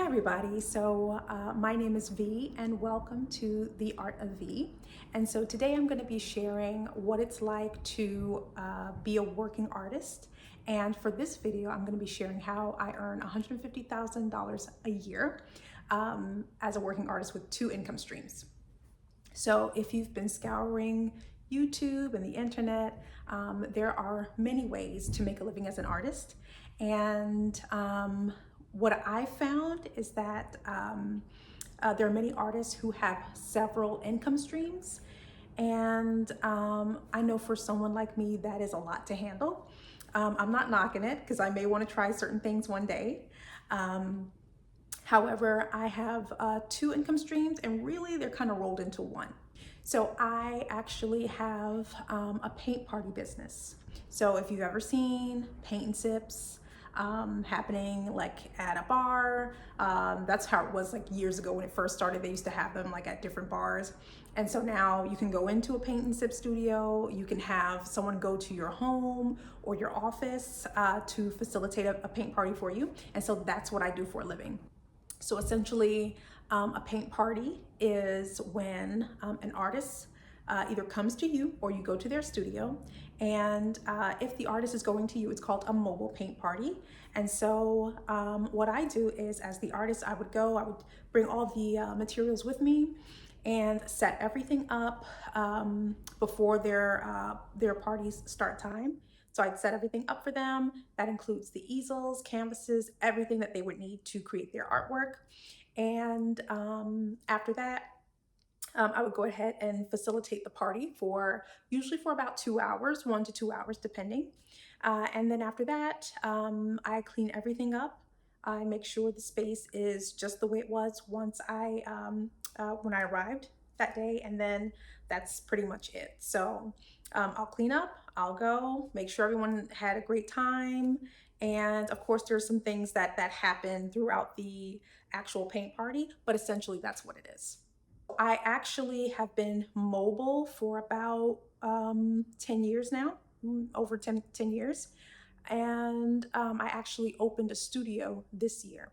everybody. My name is V and welcome to The Art of V. And so today I'm going to be sharing what it's like to be a working artist. And for this video, I'm going to be sharing how I earn $150,000 a year as a working artist with two income streams. So if you've been scouring YouTube and the internet, there are many ways to make a living as an artist. And what I found is that there are many artists who have several income streams. And I know for someone like me, that is a lot to handle. I'm not knocking it because I may want to try certain things one day. However, I have two income streams and really they're kind of rolled into one. So I actually have a paint party business. So if you've ever seen paint and sips happening like at a bar, that's how it was like years ago when it first started. They used to have them like at different bars. And so now you can go into a paint and sip studio, you can have someone go to your home or your office to facilitate a paint party for you. And so that's what I do for a living. So essentially, a paint party is when an artist either comes to you or you go to their studio. And if the artist is going to you, it's called a mobile paint party. And so what I do is, as the artist, I would bring all the materials with me and set everything up before their party's start time. So I'd set everything up for them. That includes the easels, canvases, everything that they would need to create their artwork. And after that, I would go ahead and facilitate the party usually for about 2 hours, 1 to 2 hours, depending. And then after that, I clean everything up. I make sure the space is just the way it was when I arrived that day, and then that's pretty much it. So I'll clean up, I'll go, make sure everyone had a great time. And of course, there's some things that happen throughout the actual paint party, but essentially that's what it is. I actually have been mobile for about 10 years now, over 10 years. And I actually opened a studio this year.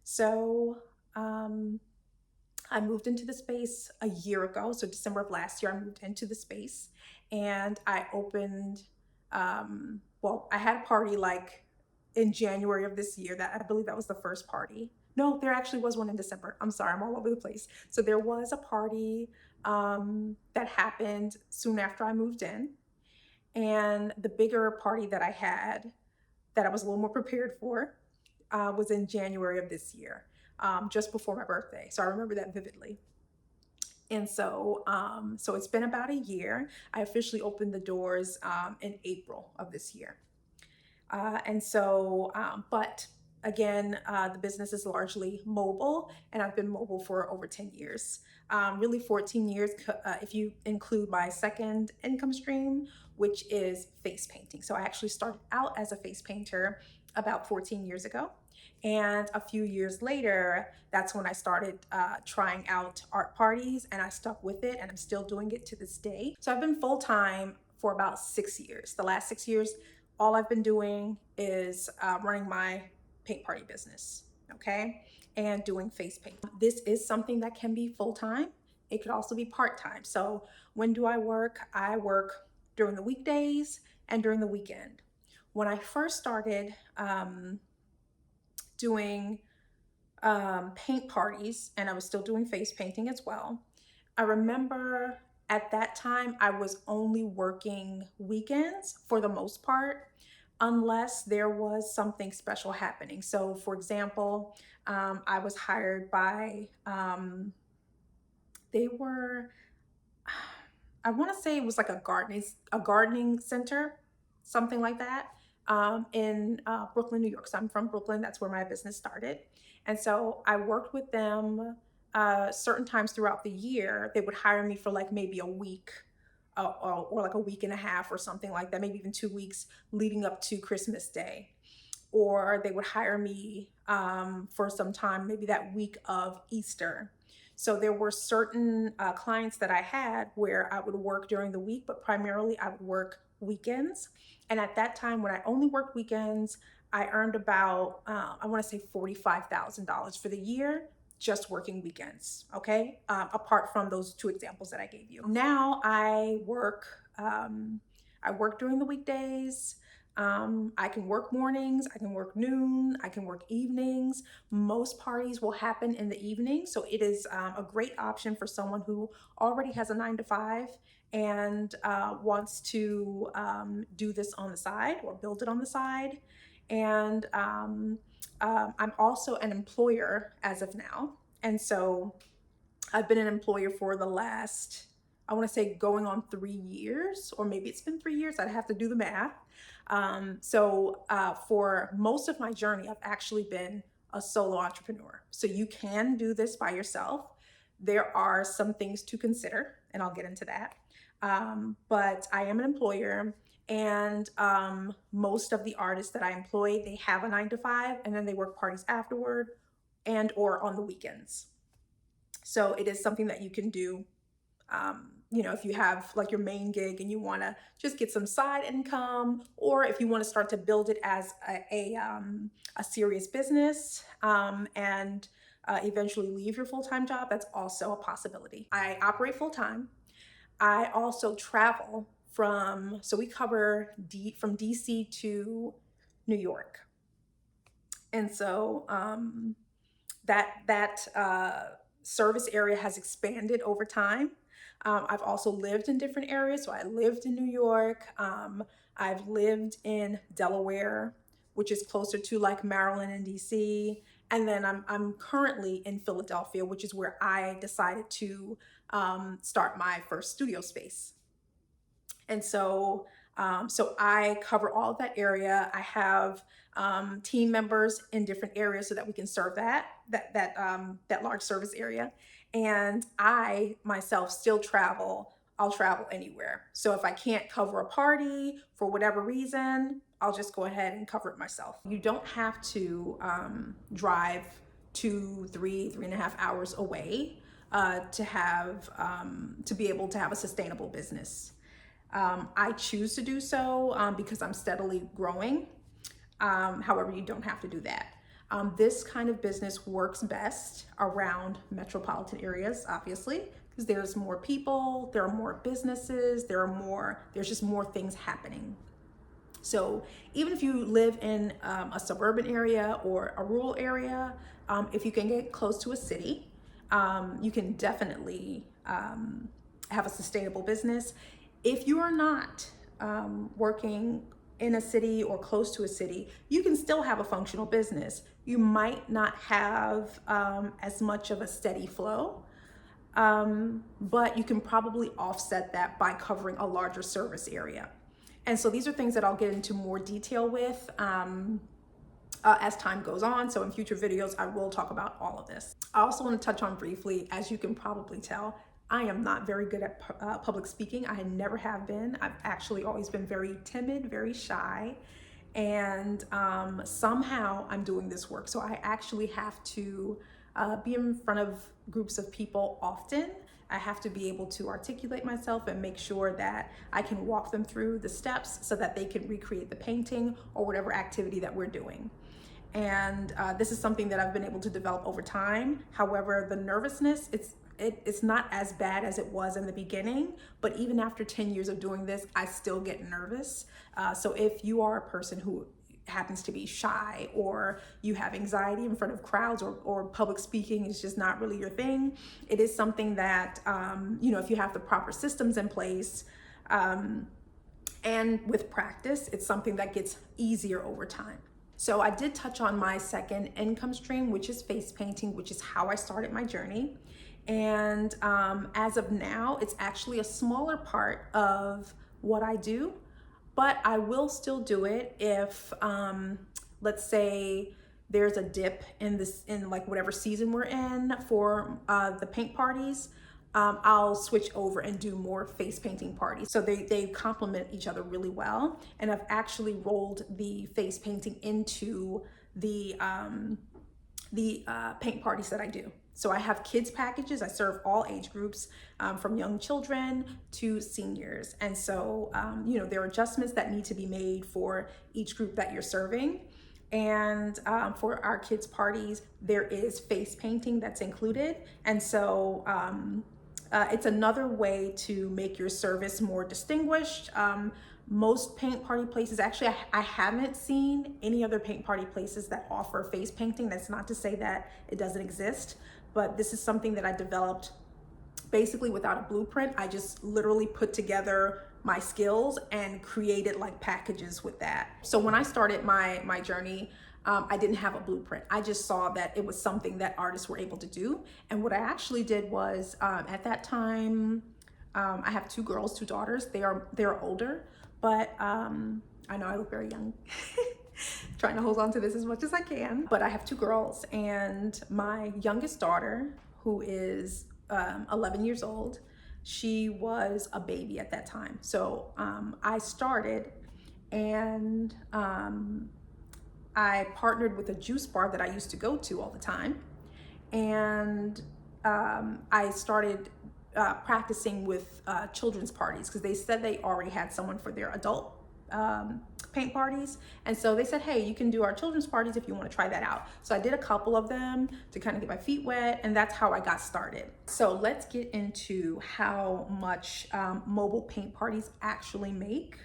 So I moved into the space a year ago. So December of last year, I moved into the space and I opened, I had a party like in January of this year. That I believe that was the first party. No, there actually was one in December. I'm sorry, I'm all over the place. So there was a party that happened soon after I moved in. And the bigger party that I had that I was a little more prepared for was in January of this year, just before my birthday. So I remember that vividly. And so it's been about a year. I officially opened the doors in April of this year. But again, the business is largely mobile, and I've been mobile for over 10 years. Really 14 years if you include my second income stream, which is face painting. So I actually started out as a face painter about 14 years ago. And a few years later, that's when I started trying out art parties, and I stuck with it, and I'm still doing it to this day. So I've been full-time for about 6 years. The last 6 years, all I've been doing is running my paint party business, okay? And doing face paint. This is something that can be full-time. It could also be part-time. So when do I work? I work during the weekdays and during the weekend. When I first started doing paint parties, and I was still doing face painting as well, I remember at that time I was only working weekends for the most part, unless there was something special happening. So for example, I was hired by, I want to say it was like a gardening center, something like that, in Brooklyn, New York. So I'm from Brooklyn. That's where my business started. And so I worked with them certain times throughout the year. They would hire me for like maybe a week or like a week and a half or something like that, maybe even 2 weeks leading up to Christmas Day. Or they would hire me for some time, maybe that week of Easter. So there were certain clients that I had where I would work during the week, but primarily I would work weekends. And at that time, when I only worked weekends, I earned about, I want to say $45,000 for the year, just working weekends, okay? Apart from those two examples that I gave you. Now I work during the weekdays. I can work mornings, I can work noon, I can work evenings. Most parties will happen in the evening, so it is a great option for someone who already has a 9 to 5 and wants to do this on the side or build it on the side. And I'm also an employer as of now. And so I've been an employer for the last, I want to say going on 3 years, or maybe it's been 3 years. I'd have to do the math. For most of my journey, I've actually been a solo entrepreneur. So you can do this by yourself. There are some things to consider, and I'll get into that. But I am an employer, and most of the artists that I employ, they have a 9 to 5, and then they work parties afterward and or on the weekends. So it is something that you can do. If you have like your main gig and you want to just get some side income, or if you want to start to build it as a serious business and eventually leave your full-time job, that's also a possibility. I operate full-time. I also travel so we cover from DC to New York. And so that service area has expanded over time. I've also lived in different areas. So I lived in New York. I've lived in Delaware, which is closer to like Maryland and DC. And then I'm currently in Philadelphia, which is where I decided to start my first studio space. And so I cover all of that area. I have team members in different areas so that we can serve that large service area. And I myself still travel. I'll travel anywhere. So if I can't cover a party for whatever reason, I'll just go ahead and cover it myself. You don't have to drive 3.5 hours away to be able to have a sustainable business. I choose to do so because I'm steadily growing. However, you don't have to do that. This kind of business works best around metropolitan areas, obviously, because there's more people, there are more businesses, there's just more things happening. So even if you live in a suburban area or a rural area, if you can get close to a city, you can definitely have a sustainable business. If you are not working in a city or close to a city, you can still have a functional business. You might not have as much of a steady flow, but you can probably offset that by covering a larger service area. And so these are things that I'll get into more detail with as time goes on. So in future videos, I will talk about all of this. I also want to touch on briefly, as you can probably tell, I am not very good at public speaking. I never have been. I've actually always been very timid, very shy. And somehow I'm doing this work. So I actually have to be in front of groups of people often. I have to be able to articulate myself and make sure that I can walk them through the steps so that they can recreate the painting or whatever activity that we're doing. And this is something that I've been able to develop over time. However, the nervousness, it's not as bad as it was in the beginning, but even after 10 years of doing this, I still get nervous. So if you are a person who happens to be shy, or you have anxiety in front of crowds, or public speaking is just not really your thing, it is something that, if you have the proper systems in place, and with practice, it's something that gets easier over time. So I did touch on my second income stream, which is face painting, which is how I started my journey. And as of now, it's actually a smaller part of what I do, but I will still do it if, let's say there's a dip in like whatever season we're in for the paint parties. I'll switch over and do more face painting parties. So they complement each other really well. And I've actually rolled the face painting into the paint parties that I do. So I have kids packages. I serve all age groups, from young children to seniors. And so, there are adjustments that need to be made for each group that you're serving. And for our kids' parties, there is face painting that's included. And so it's another way to make your service more distinguished. Most paint party places, actually, I haven't seen any other paint party places that offer face painting. That's not to say that it doesn't exist, but this is something that I developed basically without a blueprint. I just literally put together my skills and created like packages with that. So when I started my journey, I didn't have a blueprint. I just saw that it was something that artists were able to do. And what I actually did was, at that time, I have two girls, two daughters. They're older, but I know I look very young. Trying to hold on to this as much as I can. But I have two girls, and my youngest daughter, who is 11 years old, she was a baby at that time. So I started, and I partnered with a juice bar that I used to go to all the time. And I started practicing with children's parties, because they said they already had someone for their adult paint parties. And so they said, hey, you can do our children's parties if you want to try that out. So I did a couple of them to kind of get my feet wet, and that's how I got started. So let's get into how much mobile paint parties actually make,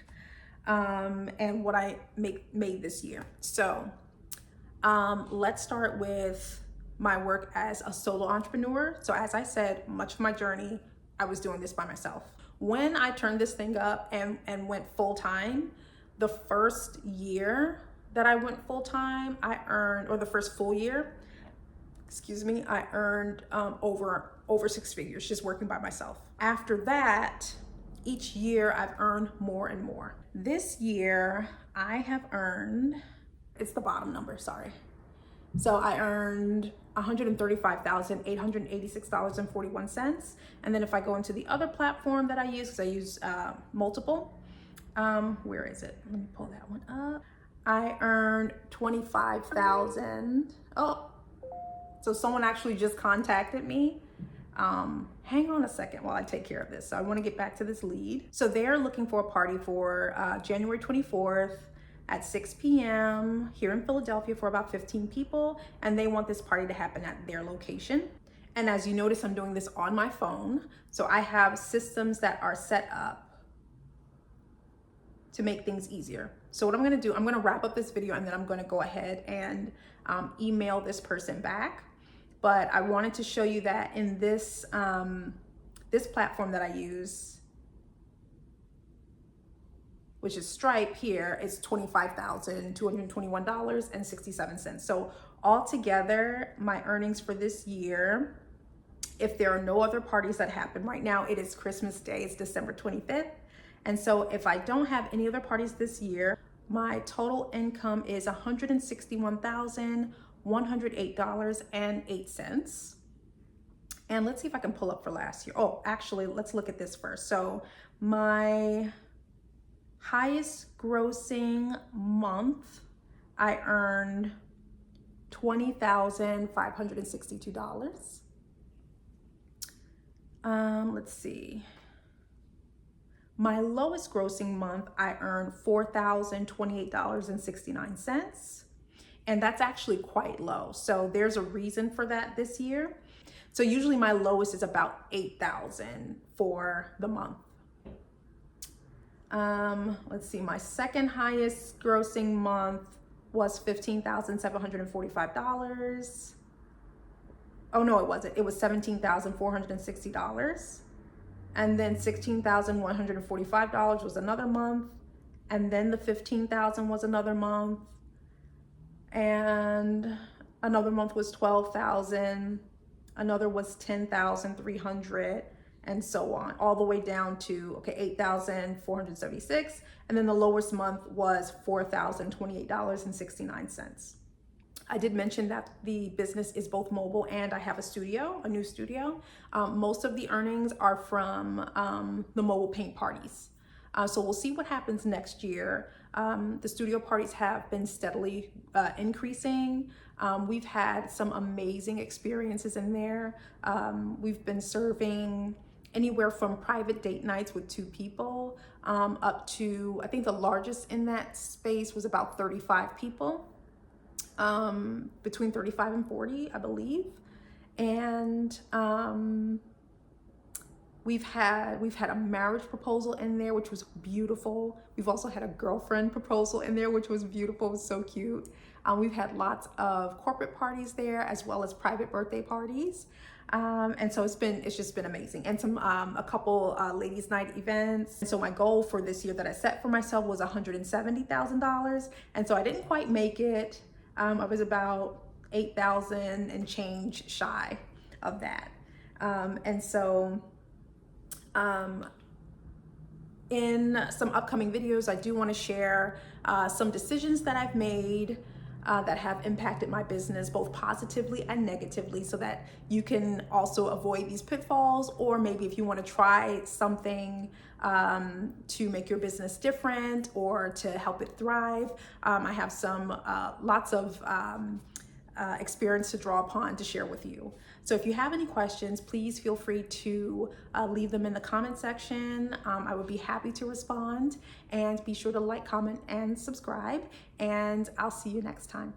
and what I made this year. So let's start with my work as a solo entrepreneur. So as I said, much of my journey, I was doing this by myself. When I turned this thing up and went full-time, the first year that I went full-time, I earned, or the first full year, excuse me, I earned over 6 figures just working by myself. After that, each year I've earned more and more. This year I have earned, it's the bottom number, sorry. So I earned $135,886.41. And then if I go into the other platform that I use, because I use multiple, where is it? Let me pull that one up. I earned 25,000. Oh, so someone actually just contacted me. Hang on a second while I take care of this. So I want to get back to this lead. So they're looking for a party for January 24th at 6 p.m. here in Philadelphia for about 15 people. And they want this party to happen at their location. And as you notice, I'm doing this on my phone. So I have systems that are set up to make things easier. So what I'm gonna do, I'm gonna wrap up this video, and then I'm gonna go ahead and email this person back. But I wanted to show you that in this, this platform that I use, which is Stripe here, is $25,221.67. So altogether, my earnings for this year, if there are no other parties that happen right now, it is Christmas Day, it's December 25th. And so if I don't have any other parties this year, my total income is $161,108.08. And let's see if I can pull up for last year. Oh, actually, let's look at this first. So my highest grossing month, I earned $20,562. Let's see. My lowest grossing month, I earned $4,028.69. And that's actually quite low. So there's a reason for that this year. So usually my lowest is about $8,000 for the month. Let's see, my second highest grossing month was $15,745. Oh no, it wasn't. It was $17,460. And then $16,145 was another month. And then the $15,000 was another month. And another month was $12,000. Another was $10,300, and so on, all the way down to, okay, $8,476. And then the lowest month was $4,028.69. I did mention that the business is both mobile and I have a studio, a new studio. Most of the earnings are from the mobile paint parties. So we'll see what happens next year. The studio parties have been steadily increasing. We've had some amazing experiences in there. We've been serving anywhere from private date nights with 2 people up to, I think the largest in that space was about 35 people. between 35 and 40, I believe. And we've had a marriage proposal in there, which was beautiful. We've also had a girlfriend proposal in there, which was beautiful. It was so cute. We've had lots of corporate parties there, as well as private birthday parties. And so it's just been amazing. And a couple ladies' night events. And so my goal for this year that I set for myself was $170,000. And so I didn't quite make it. I was about 8,000 and change shy of that. In some upcoming videos, I do want to share some decisions that I've made that have impacted my business both positively and negatively, so that you can also avoid these pitfalls, or maybe if you want to try something to make your business different or to help it thrive. I have lots of experience to draw upon to share with you. So if you have any questions, please feel free to leave them in the comment section. I would be happy to respond, and be sure to like, comment, and subscribe, and I'll see you next time.